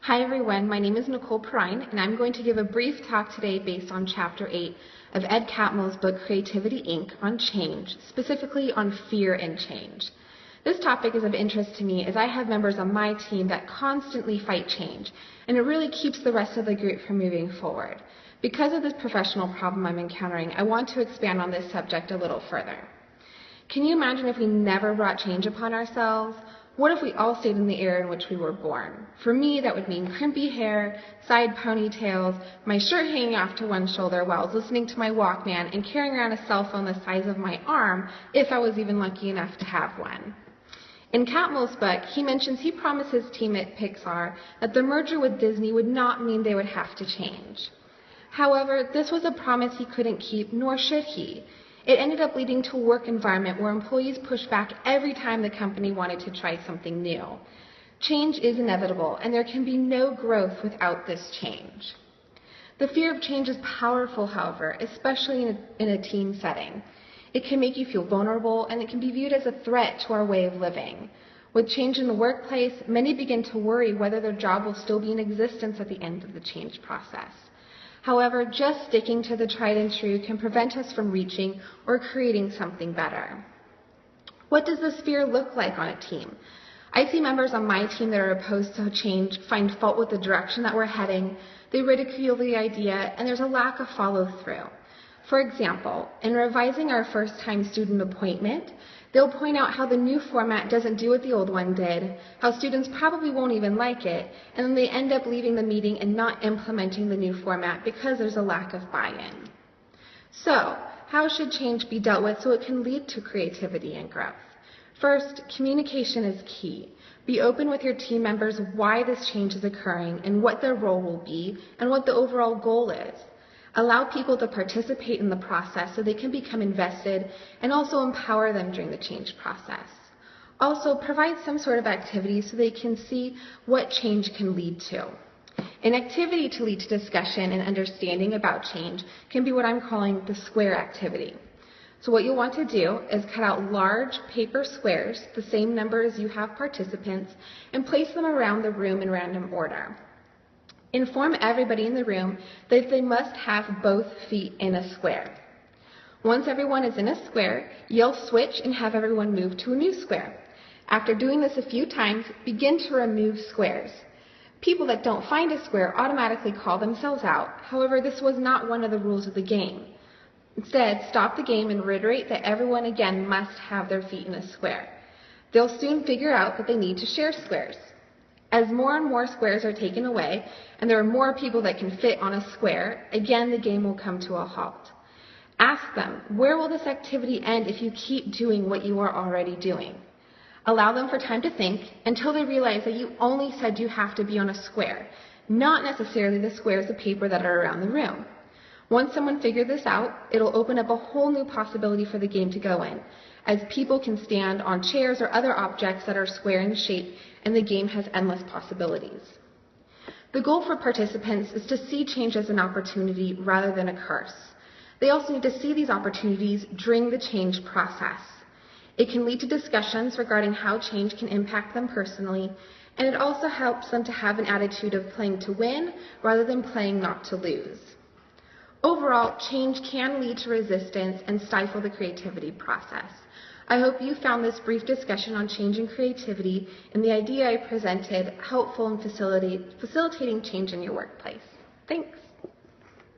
Hi everyone, my name is Nicole Perrine, and I'm going to give a brief talk today based on Chapter 8 of Ed Catmull's book Creativity, Inc. on change, specifically on fear and change. This topic is of interest to me as I have members on my team that constantly fight change, and it really keeps the rest of the group from moving forward. Because of this professional problem I'm encountering, I want to expand on this subject a little further. Can you imagine if we never brought change upon ourselves? What if we all stayed in the era in which we were born? For me, that would mean crimpy hair, side ponytails, my shirt hanging off to one shoulder while I was listening to my Walkman and carrying around a cell phone the size of my arm, if I was even lucky enough to have one. In Catmull's book, he mentions he promised his team at Pixar that the merger with Disney would not mean they would have to change. However, this was a promise he couldn't keep, nor should he. It ended up leading to a work environment where employees pushed back every time the company wanted to try something new. Change is inevitable, and there can be no growth without this change. The fear of change is powerful, however, especially in a team setting. It can make you feel vulnerable, and it can be viewed as a threat to our way of living. With change in the workplace, many begin to worry whether their job will still be in existence at the end of the change process. However, just sticking to the tried and true can prevent us from reaching or creating something better. What does this fear look like on a team? I see members on my team that are opposed to change find fault with the direction that we're heading, they ridicule the idea, and there's a lack of follow-through. For example, in revising our first-time student appointment, they'll point out how the new format doesn't do what the old one did, how students probably won't even like it, and then they end up leaving the meeting and not implementing the new format because there's a lack of buy-in. So, how should change be dealt with so it can lead to creativity and growth? First, communication is key. Be open with your team members why this change is occurring and what their role will be and what the overall goal is. Allow people to participate in the process so they can become invested and also empower them during the change process. Also, provide some sort of activity so they can see what change can lead to. An activity to lead to discussion and understanding about change can be what I'm calling the square activity. So what you'll want to do is cut out large paper squares, the same number as you have participants, and place them around the room in random order. Inform everybody in the room that they must have both feet in a square. Once everyone is in a square, you'll switch and have everyone move to a new square. After doing this a few times, begin to remove squares. People that don't find a square automatically call themselves out. However, this was not one of the rules of the game. Instead, stop the game and reiterate that everyone again must have their feet in a square. They'll soon figure out that they need to share squares. As more and more squares are taken away, and there are more people that can fit on a square, again the game will come to a halt. Ask them, where will this activity end if you keep doing what you are already doing? Allow them for time to think until they realize that you only said you have to be on a square, not necessarily the squares of paper that are around the room. Once someone figures this out, it'll open up a whole new possibility for the game to go in, as people can stand on chairs or other objects that are square in shape, and the game has endless possibilities. The goal for participants is to see change as an opportunity rather than a curse. They also need to see these opportunities during the change process. It can lead to discussions regarding how change can impact them personally, and it also helps them to have an attitude of playing to win rather than playing not to lose. Overall, change can lead to resistance and stifle the creativity process. I hope you found this brief discussion on change and creativity and the idea I presented helpful in facilitating change in your workplace. Thanks.